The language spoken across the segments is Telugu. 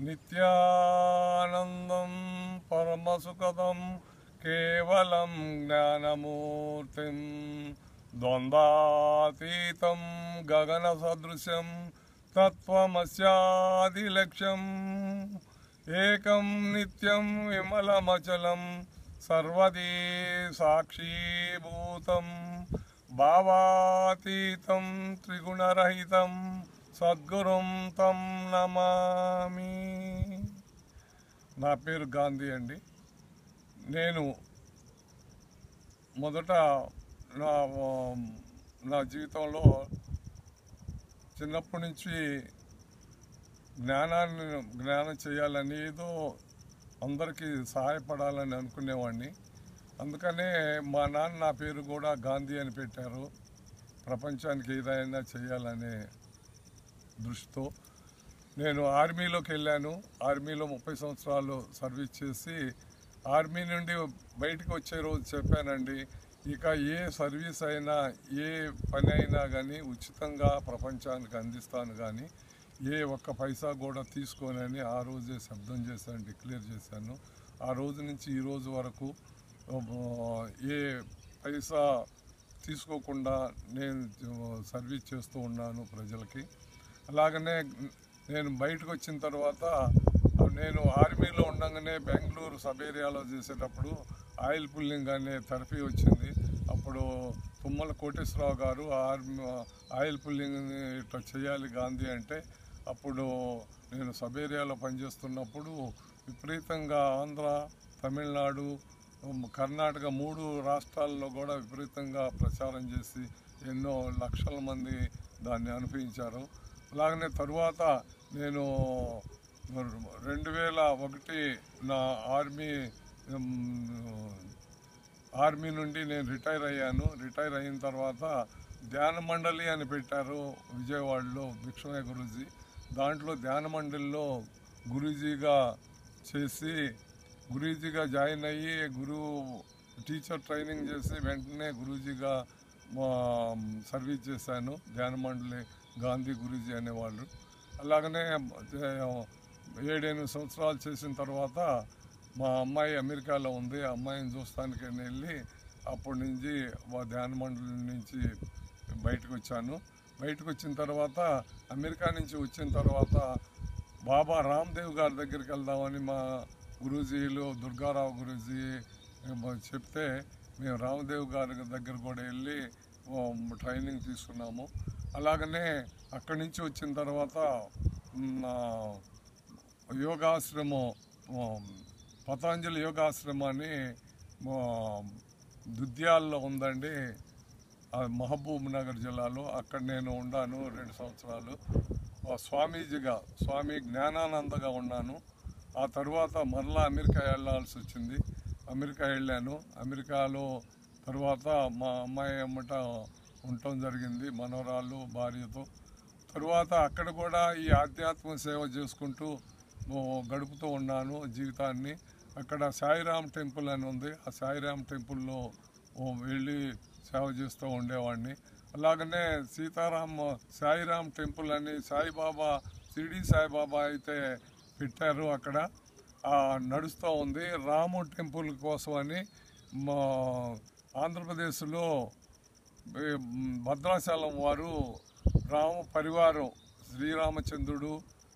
నిత్యానందం పరమసుఖదం కేవలం జ్ఞానమూర్తిం ద్వంద్వాతీతం గగన సదృశం తత్వమస్యాదిలక్ష్యం ఏకం నిత్యం విమలమచలం సర్వదీ సాక్షీభూతం భావాతీతం త్రిగుణరహితం సద్గురుం తం నమామి. నా పేరు గాంధీ అండి. నేను మొదట నా జీవితంలో చిన్నప్పటి నుంచి జ్ఞానం చేయాలని, ఏదో అందరికీ సహాయపడాలని అనుకునేవాడిని. అందుకనే మా నాన్న నా పేరు కూడా గాంధీ అని పెట్టారు. ప్రపంచానికి ఏదైనా చేయాలనే దృష్టితో నేను ఆర్మీలోకి వెళ్ళాను. ఆర్మీలో 30 సంవత్సరాలు సర్వీస్ చేసి ఆర్మీ నుండి బయటకు వచ్చే రోజు చెప్పానండి, ఇక ఏ సర్వీస్ అయినా ఏ పని అయినా కానీ ఉచితంగా ప్రపంచానికి అందిస్తాను, కానీ ఏ ఒక్క పైసా కూడా తీసుకోనని ఆ రోజే శబ్దం చేశాను, డిక్లేర్ చేశాను. ఆ రోజు నుంచి ఈ రోజు వరకు ఏ పైసా తీసుకోకుండా నేను సర్వీస్ చేస్తూ ఉన్నాను ప్రజలకి. అలాగనే నేను బయటకు వచ్చిన తర్వాత నేను ఆర్మీలో ఉండగానే బెంగళూరు సబ్ ఏరియాలో చేసేటప్పుడు ఆయిల్ పుల్లింగ్ అనే థెరపీ వచ్చింది. అప్పుడు తుమ్మల కోటేశ్వరరావు గారు ఆయిల్ పుల్లింగ్ ఇట్లా చేయాలి గాంధీ అంటే, అప్పుడు నేను సబ్ ఏరియాలో పనిచేస్తున్నప్పుడు విపరీతంగా ఆంధ్ర, తమిళనాడు, కర్ణాటక 3 రాష్ట్రాల్లో కూడా విపరీతంగా ప్రచారం చేసి ఎన్నో లక్షల మంది దాన్ని అనుభవించారు. అలాగనే తరువాత నేను 2001 నా ఆర్మీ నుండి నేను రిటైర్ అయ్యాను. రిటైర్ అయిన తర్వాత ధ్యాన మండలి అని పెట్టారు విజయవాడలో, భిక్షమయ్య గురూజీ. దాంట్లో ధ్యాన మండలిలో గురూజీగా చేసి, గురూజీగా జాయిన్ అయ్యి టీచర్ ట్రైనింగ్ చేసి వెంటనే గురూజీగా సర్వీస్ చేశాను. ధ్యాన మండలి గాంధీ గురూజీ అనేవాళ్ళు. అలాగనే 7-8 సంవత్సరాలు చేసిన తర్వాత మా అమ్మాయి అమెరికాలో ఉంది. ఆ అమ్మాయిని చూస్తానికి వెళ్ళి అప్పటి నుంచి ధ్యాన మండలి నుంచి బయటకు వచ్చాను. బయటకు వచ్చిన తర్వాత అమెరికా నుంచి వచ్చిన తర్వాత బాబా రామ్దేవ్ గారి దగ్గరికి వెళ్దామని మా గురూజీలు దుర్గారావు గురూజీ చెప్తే మేము రామదేవ్ గారి దగ్గర కూడా వెళ్ళి ట్రైనింగ్ తీసుకున్నాము. అలాగనే అక్కడి నుంచి వచ్చిన తర్వాత యోగాశ్రమం, పతాంజలి యోగాశ్రమాన్ని దుద్యాల్లో ఉందండి, మహబూబ్ నగర్ జిల్లాలో. అక్కడ నేను ఉన్నాను 2 సంవత్సరాలు స్వామీజీగా, స్వామి జ్ఞానానందగా ఉన్నాను. ఆ తర్వాత మరలా అమెరికా వెళ్ళాల్సి వచ్చింది. అమెరికా వెళ్ళాను. అమెరికాలో తర్వాత మా అమ్మాయి అమ్మట ఉండటం జరిగింది, మనవరాళ్ళు భార్యతో. తరువాత అక్కడ కూడా ఈ ఆధ్యాత్మ సేవ చేసుకుంటూ గడుపుతూ ఉన్నాను జీవితాన్ని. అక్కడ సాయిరామ్ టెంపుల్ అని ఉంది. ఆ సాయిరామ్ టెంపుల్లో వెళ్ళి సేవ చేస్తూ ఉండేవాడిని. అలాగనే సాయిరామ్ టెంపుల్ అని సాయిబాబా, షిరిడి సాయిబాబా అయితే పెట్టారు, అక్కడ నడుస్తూ ఉంది. రాము టెంపుల్ కోసం అని ఆంధ్రప్రదేశ్లో భద్రాచలం వారు రామ పరివారం, శ్రీరామచంద్రుడు,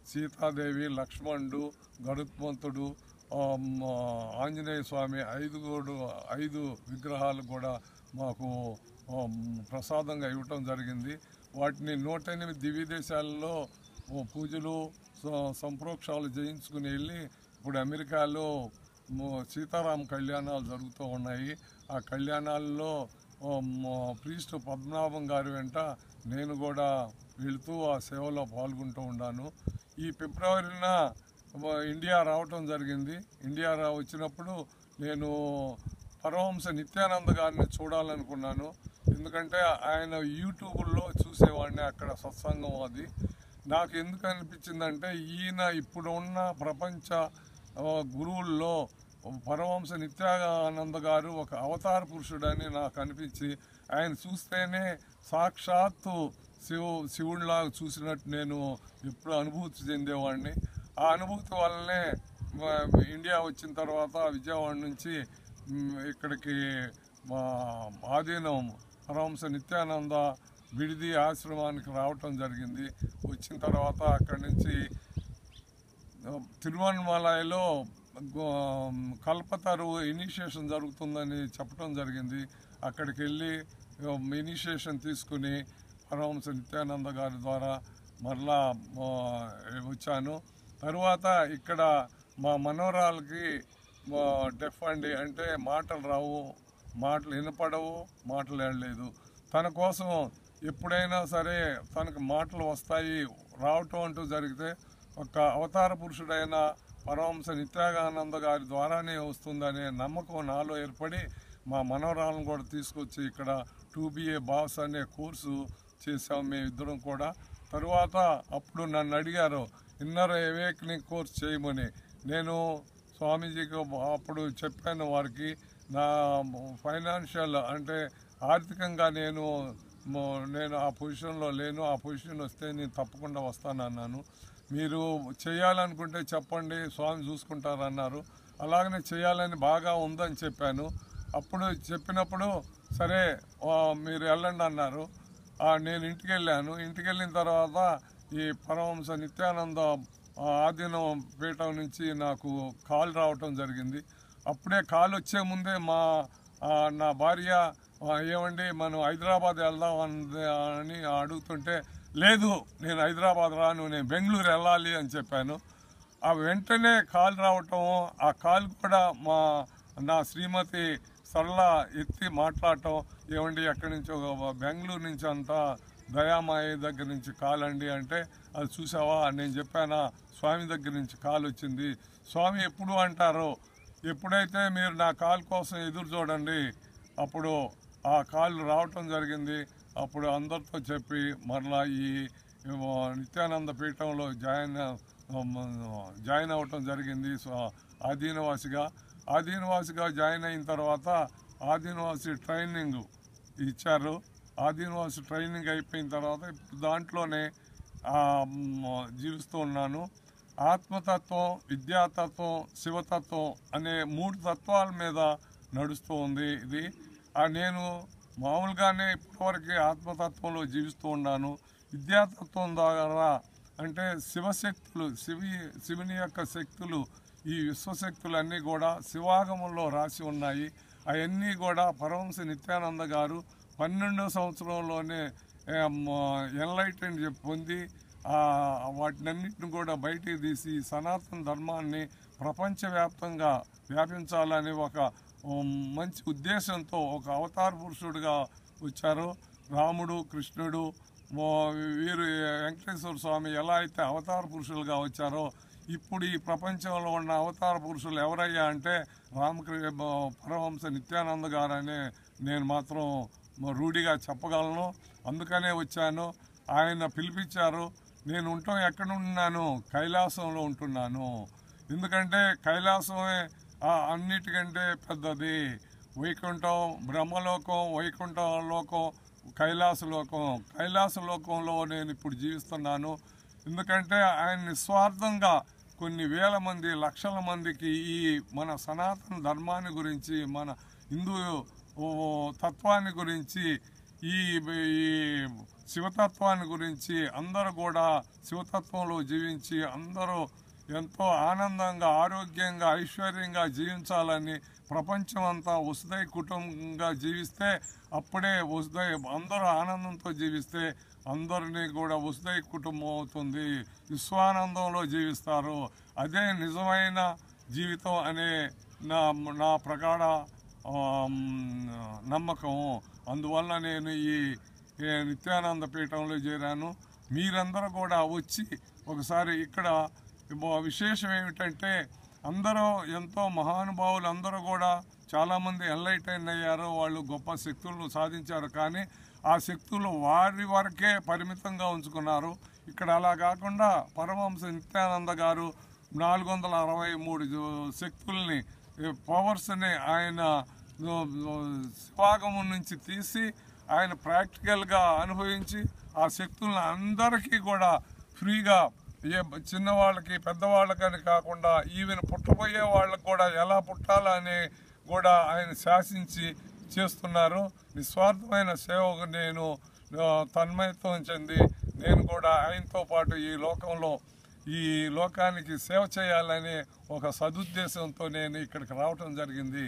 సీతాదేవి, లక్ష్మణుడు, గరుత్మంతుడు, ఆంజనేయ స్వామి 5 విగ్రహాలు కూడా మాకు ప్రసాదంగా ఇవ్వటం జరిగింది. వాటిని 108 దివ్య దేశాలలో పూజలు సంప్రోక్షాలు చేయించుకుని వెళ్ళి ఇప్పుడు అమెరికాలో సీతారామ కళ్యాణాలు జరుగుతూ ఉన్నాయి. ఆ కళ్యాణాల్లో ప్రీస్ట్ పద్మనాభం గారి వెంట నేను కూడా వెళుతూ ఆ సేవలో పాల్గొంటూ ఉన్నాను. ఈ ఫిబ్రవరిన ఇండియా రావటం జరిగింది. ఇండియా వచ్చినప్పుడు నేను పరమహంస నిత్యానంద గారిని చూడాలనుకున్నాను. ఎందుకంటే ఆయన యూట్యూబ్లో చూసేవాడిని, అక్కడ సత్సంగం అది. నాకు ఎందుకు అనిపించిందంటే ఈయన ఇప్పుడు ఉన్న ప్రపంచ గురువుల్లో పరమహంస నిత్యానంద గారు ఒక అవతార పురుషుడని నాకు అనిపించి, ఆయన చూస్తేనే సాక్షాత్తు శివుడిలాగా చూసినట్టు నేను ఎప్పుడు అనుభూతి చెందేవాడిని. ఆ అనుభూతి వల్లనే ఇండియా వచ్చిన తర్వాత విజయవాడ నుంచి ఇక్కడికి మా ఆధీనం పరమహంస నిత్యానంద విడిది ఆశ్రమానికి రావటం జరిగింది. వచ్చిన తర్వాత అక్కడి నుంచి తిరువణమలైలో కల్పతరు ఇనిషియేషన్ జరుగుతుందని చెప్పడం జరిగింది. అక్కడికి వెళ్ళి ఇనిషియేషన్ తీసుకుని పరమహంస నిత్యానంద గారి ద్వారా మరలా వచ్చాను. తరువాత ఇక్కడ మా మనోరాలకి డెఫ్ అండి, అంటే మాటలు రావు, మాటలు వినపడవు, మాటలు ఏడలేదు. తన కోసం ఎప్పుడైనా సరే తనకు మాటలు వస్తాయి, రావటం అంటూ జరిగితే ఒక అవతార పురుషుడైన పరమహంస నిత్యానంద గారి ద్వారానే వస్తుందనే నమ్మకం నాలో ఏర్పడి మా మనవరాలను కూడా తీసుకొచ్చి ఇక్కడ 2BA బాస్ అనే కోర్సు చేసాం మేమిద్దరం కూడా. తరువాత అప్పుడు నన్ను అడిగారు ఇన్నర్ అవేకనింగ్ కోర్స్ చేయమని. నేను స్వామీజీకి అప్పుడు చెప్పాను వారికి, నా ఫైనాన్షియల్ అంటే ఆర్థికంగా నేను ఆ పొజిషన్లో లేను, ఆ పొజిషన్ వస్తే నేను తప్పకుండా వస్తానన్నాను. మీరు చేయాలనుకుంటే చెప్పండి, స్వామి చూసుకుంటారన్నారు. అలాగనే చేయాలని బాగా ఉందని చెప్పాను. అప్పుడు చెప్పినప్పుడు సరే మీరు వెళ్ళండి అన్నారు. నేను ఇంటికి వెళ్ళాను. ఇంటికి వెళ్ళిన తర్వాత ఈ పరమహంస నిత్యానంద ఆధీనం పీఠం నుంచి నాకు కాల్ రావటం జరిగింది. అప్పుడే కాల్ వచ్చే ముందే నా భార్య ఏమండి మనం హైదరాబాద్ వెళ్దాం అని అడుగుతుంటే, లేదు నేను హైదరాబాద్ రాను, నేను బెంగళూరు వెళ్ళాలి అని చెప్పాను. ఆ వెంటనే కాల్ రావటం, ఆ కాల్ కూడా నా శ్రీమతి సరళ ఎత్తి మాట్లాడటం, ఏమండి ఎక్కడి నుంచి బెంగళూరు నుంచి అంతా దయామాయ దగ్గర నుంచి కాల్ అండి అంటే, అది చూసావా నేను చెప్పానా స్వామి దగ్గర నుంచి కాల్ వచ్చింది. స్వామి ఎప్పుడు అంటారో, ఎప్పుడైతే మీరు నా కాల్ కోసం ఎదురు చూడండి, అప్పుడు ఆ కాల్ రావటం జరిగింది. అప్పుడు అందరితో చెప్పి మరలా ఈ నిత్యానంద పీఠంలో జాయిన్ అవ్వటం జరిగింది. ఆధీనవాసిగా జాయిన్ అయిన తర్వాత ఆధీనవాసి ట్రైనింగ్ ఇచ్చారు. ఆధీనవాసి ట్రైనింగ్ అయిపోయిన తర్వాత ఇప్పుడు దాంట్లోనే జీవిస్తూ ఉన్నాను. ఆత్మతత్వం, విద్యాతత్వం, శివతత్వం అనే 3 తత్వాల మీద నడుస్తూ ఉంది ఇది. నేను మామూలుగానే ఇప్పటివరకు ఆత్మతత్వంలో జీవిస్తూ ఉన్నాను. విద్యాతత్వం ద్వారా అంటే శివశక్తులు, శివుని యొక్క శక్తులు, ఈ విశ్వశక్తులన్నీ కూడా శివాగమంలో రాసి ఉన్నాయి. అవన్నీ కూడా పరమహంస నిత్యానంద గారు 12వ సంవత్సరంలోనే ఎన్లైటెండ్ పొంది వాటినన్నింటిని కూడా బయటికి తీసి సనాతన ధర్మాన్ని ప్రపంచవ్యాప్తంగా వ్యాపించాలని ఒక మంచి ఉద్దేశంతో ఒక అవతార పురుషుడిగా వచ్చారు. రాముడు, కృష్ణుడు, వీరు వెంకటేశ్వర స్వామి ఎలా అయితే అవతార పురుషులుగా వచ్చారో, ఇప్పుడు ఈ ప్రపంచంలో ఉన్న అవతార పురుషులు ఎవరయ్యా అంటే పరమహంస నిత్యానంద గారనే నేను మాత్రం రూఢిగా చెప్పగలను. అందుకనే వచ్చాను. ఆయన పిలిపించారు. నేను ఎక్కడ ఉంటున్నాను, కైలాసంలో ఉంటున్నాను. ఎందుకంటే కైలాసమే అన్నిటికంటే పెద్దది. వైకుంఠం, బ్రహ్మలోకం, వైకుంఠ లోకం, కైలాస లోకంలో నేను ఇప్పుడు జీవిస్తున్నాను. ఎందుకంటే ఆయన నిస్వార్థంగా కొన్ని వేల మంది, లక్షల మందికి ఈ మన సనాతన ధర్మాన్ని గురించి, మన హిందూ తత్వాన్ని గురించి, ఈ శివతత్వాన్ని గురించి అందరూ కూడా శివతత్వంలో జీవించి అందరూ ఎంతో ఆనందంగా, ఆరోగ్యంగా, ఐశ్వర్యంగా జీవించాలని ప్రపంచం అంతా వసుదై కుటుంబంగా జీవిస్తే అప్పుడే అందరూ ఆనందంతో జీవిస్తే అందరినీ కూడా వసుదై కుటుంబం అవుతుంది, విశ్వానందంలో జీవిస్తారు. అదే నిజమైన జీవితం అనే నా ప్రగాఢ నమ్మకం. అందువల్ల నేను ఈ నిత్యానంద పీఠంలో చేరాను. మీరందరూ కూడా వచ్చి ఒకసారి ఇక్కడ విశేషం ఏమిటంటే, అందరూ ఎంతో మహానుభావులు అందరూ కూడా చాలామంది ఎన్లైటైన్ అయ్యారు, వాళ్ళు గొప్ప శక్తులను సాధించారు. కానీ ఆ శక్తులు వారి వరకే పరిమితంగా ఉంచుకున్నారు. ఇక్కడ అలా కాకుండా పరమహంస నిత్యానంద గారు 463 శక్తుల్ని, పవర్స్ని ఆయన శివాగమం నుంచి తీసి ఆయన ప్రాక్టికల్గా అనుభవించి ఆ శక్తులను అందరికీ కూడా ఫ్రీగా ఏ చిన్నవాళ్ళకి పెద్దవాళ్ళకని కాకుండా ఈవెన్ పుట్టబోయే వాళ్ళకు కూడా ఎలా పుట్టాలని కూడా ఆయన శాసించి చేస్తున్నారు. నిస్వార్థమైన సేవకు నేను తన్మయత్వం చెంది నేను కూడా ఆయనతో పాటు ఈ లోకానికి సేవ చేయాలనే ఒక సదుద్దేశంతో నేను ఇక్కడికి రావటం జరిగింది.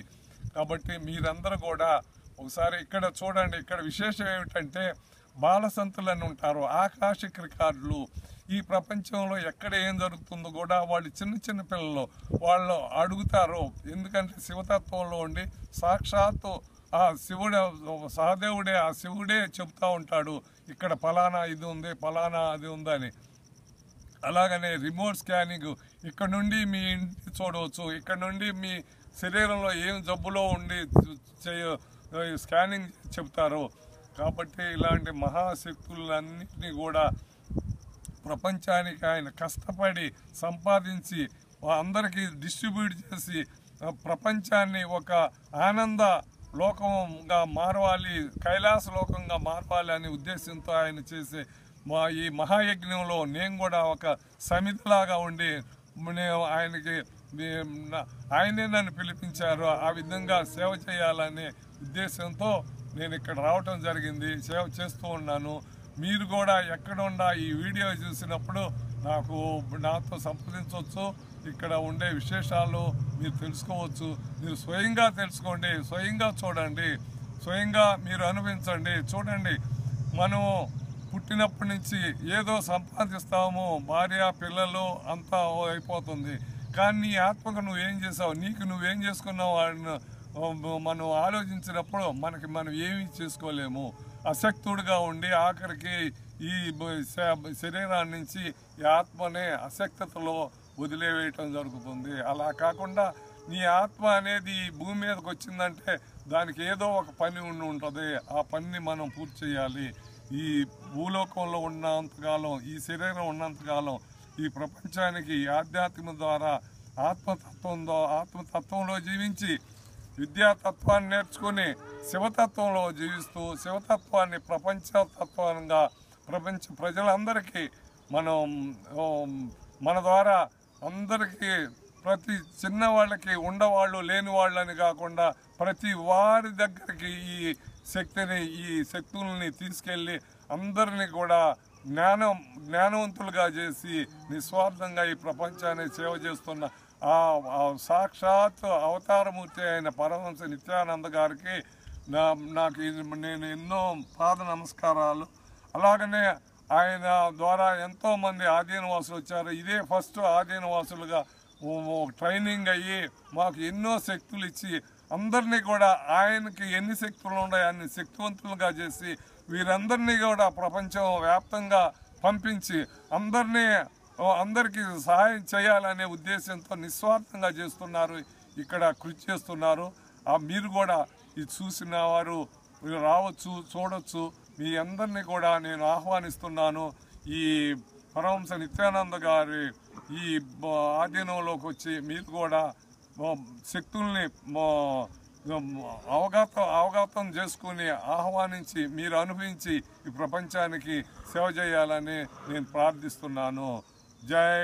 కాబట్టి మీరందరూ కూడా ఒకసారి ఇక్కడ చూడండి. ఇక్కడ విశేషం ఏమిటంటే బాలసంతులని ఉంటారు, ఆకాశిక రికార్డులు. ఈ ప్రపంచంలో ఎక్కడ ఏం జరుగుతుందో కూడా వాళ్ళు చిన్న పిల్లలు వాళ్ళు అడుగుతారు. ఎందుకంటే శివతత్వంలో ఉండి సాక్షాత్తు ఆ శివుడు సహదేవుడే ఆ శివుడే చెప్తా ఉంటాడు, ఇక్కడ ఫలానా ఇది ఉంది, ఫలానా అది ఉందని. అలాగనే రిమోట్ స్కానింగ్ ఇక్కడ నుండి మీ ఇంటి చూడవచ్చు, ఇక్కడ నుండి మీ శరీరంలో ఏం జబ్బులో ఉండి స్కానింగ్ చెప్తారు. కాబట్టి ఇలాంటి మహాశక్తులన్నింటినీ కూడా ప్రపంచానికి ఆయన కష్టపడి సంపాదించి అందరికీ డిస్ట్రిబ్యూట్ చేసి ప్రపంచాన్ని ఒక ఆనంద లోకంగా మారవాలి, కైలాస లోకంగా మారవాలి అనే ఉద్దేశంతో ఆయన చేసే ఈ మహాయజ్ఞంలో నేను కూడా ఒక సమితిలాగా ఉండి ఆయనే నన్ను పిలిపించారు. ఆ విధంగా సేవ చేయాలనే ఉద్దేశంతో నేను ఇక్కడ రావటం జరిగింది. సేవ చేస్తూ ఉన్నాను. మీరు కూడా ఎక్కడున్నా ఈ వీడియో చూసినప్పుడు నాతో సంప్రదించవచ్చు. ఇక్కడ ఉండే విశేషాలు మీరు తెలుసుకోవచ్చు. మీరు స్వయంగా తెలుసుకోండి, స్వయంగా చూడండి, స్వయంగా మీరు అనుభవించండి. చూడండి, మనం పుట్టినప్పటి నుంచి ఏదో సంపాదిస్తాము, భార్య పిల్లలు అంతా అయిపోతుంది. కానీ నీ ఆత్మకు నువ్వేం చేసావు, నీకు నువ్వేం చేసుకున్నావు అని మనం ఆలోచించినప్పుడు మనం ఏమీ చేసుకోలేము. అశక్తుడిగా ఉండి ఆఖరికి ఈ శరీరాన్ని నుంచి ఈ ఆత్మనే అశక్తతలో వదిలివేయటం జరుగుతుంది. అలా కాకుండా నీ ఆత్మ అనేది భూమి మీదకి వచ్చిందంటే దానికి ఏదో ఒక పని ఉంటుంది. ఆ పనిని మనం పూర్తి చేయాలి. ఈ భూలోకంలో ఉన్నంతకాలం, ఈ శరీరం ఉన్నంతకాలం ఈ ప్రపంచానికి ఆధ్యాత్మిక ద్వారా ఆత్మతత్వంలో జీవించి విద్యాతత్వాన్ని నేర్చుకుని శివతత్వంలో జీవిస్తూ శివతత్వాన్ని ప్రపంచ ప్రజలందరికీ మన ద్వారా అందరికీ ప్రతి చిన్నవాళ్ళకి ఉండవాళ్ళు లేని వాళ్ళని కాకుండా ప్రతి వారి దగ్గరికి ఈ శక్తుల్ని తీసుకెళ్ళి అందరినీ కూడా జ్ఞానవంతులుగా చేసి నిస్వార్థంగా ఈ ప్రపంచాన్ని సేవ చేస్తున్న ఆ సాక్షాత్ అవతారమూర్తి అయిన పరమహంస నిత్యానంద గారికి నేను ఎన్నో పాద నమస్కారాలు. అలాగనే ఆయన ద్వారా ఎంతోమంది ఆధీనవాసులు వచ్చారు. ఇదే ఫస్ట్ ఆధీనవాసులుగా ట్రైనింగ్ అయ్యి మాకు ఎన్నో శక్తులు ఇచ్చి అందరినీ కూడా ఆయనకి ఎన్ని శక్తులు ఉన్నాయో అన్ని శక్తివంతులుగా చేసి వీరందరినీ కూడా ప్రపంచం వ్యాప్తంగా పంపించి అందరికీ సహాయం చేయాలనే ఉద్దేశంతో నిస్వార్థంగా చేస్తున్నారు. ఇక్కడ కృషి చేస్తున్నారు. మీరు కూడా ఇది చూసిన వారు రావచ్చు, చూడొచ్చు. మీ అందరినీ కూడా నేను ఆహ్వానిస్తున్నాను. ఈ పరమహంస నిత్యానంద గారి ఈ ఆధీనంలోకి వచ్చి మీరు కూడా శక్తుల్ని అవగాహన చేసుకుని ఆహ్వానించి మీరు అనుభవించి ఈ ప్రపంచానికి సేవ చేయాలని నేను ప్రార్థిస్తున్నాను. జై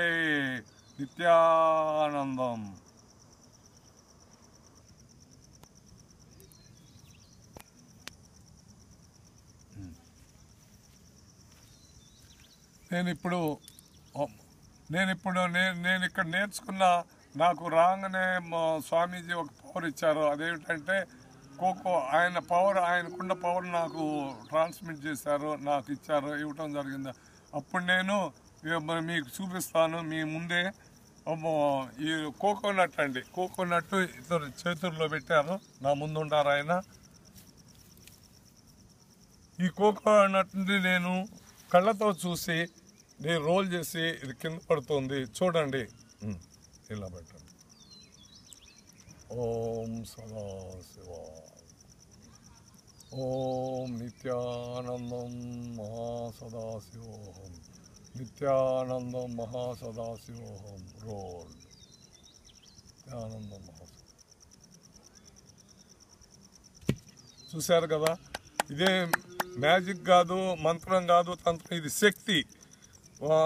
నిత్యానందం. నేను ఇక్కడ నేర్చుకున్న నాకు రాగానే స్వామీజీ ఒక పవర్ ఇచ్చారు. అదేమిటంటే ఆయనకున్న పవర్ నాకు ట్రాన్స్మిట్ చేశారు, నాకు ఇచ్చారు, ఇవ్వటం జరిగింది. అప్పుడు నేను మీకు చూపిస్తాను. మీ ముందే ఈ కోకోనట్ అండి, కోకోనట్ ఇద్దరు చేతుల్లో పెట్టారు, నా ముందు ఉంటారు ఆయన. ఈ కోకోనట్ని నేను కళ్ళతో చూసి నేను రోల్ చేసి ఇది కింద పడుతుంది చూడండి. ఇలా పెట్టండి. ఓం సదాశివ ఓం నిత్యానందం మహాసదాశివోహం నిత్యానందం మహాసదాశివోహం రోల్ నిత్యానందం చూశారు కదా. ఇదే మ్యాజిక్ కాదు, మంత్రం కాదు, తంత్రం. ఇది శక్తి.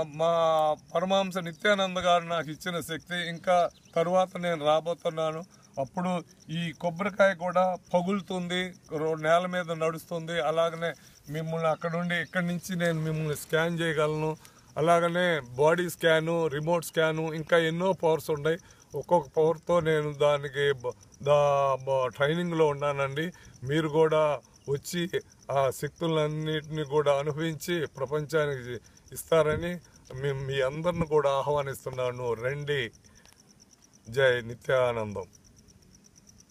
మా పరమహంస నిత్యానంద గారు నాకు ఇచ్చిన శక్తి. ఇంకా తరువాత నేను రాబోతున్నాను. అప్పుడు ఈ కొబ్బరికాయ కూడా పగులుతుంది, నేల మీద నడుస్తుంది. అలాగనే మిమ్మల్ని ఇక్కడి నుంచి నేను మిమ్మల్ని స్కాన్ చేయగలను. అలాగనే బాడీ స్కాను, రిమోట్ స్కాను, ఇంకా ఎన్నో పవర్స్ ఉన్నాయి. ఒక్కొక్క పవర్తో నేను దానికి ట్రైనింగ్లో ఉన్నానండి. మీరు కూడా వచ్చి ఆ శక్తులన్నిటిని కూడా అనుభవించి ప్రపంచానికి ఇస్తారని మీ అందరిని కూడా ఆహ్వానిస్తున్నాను. రండి. జై నిత్యానందం.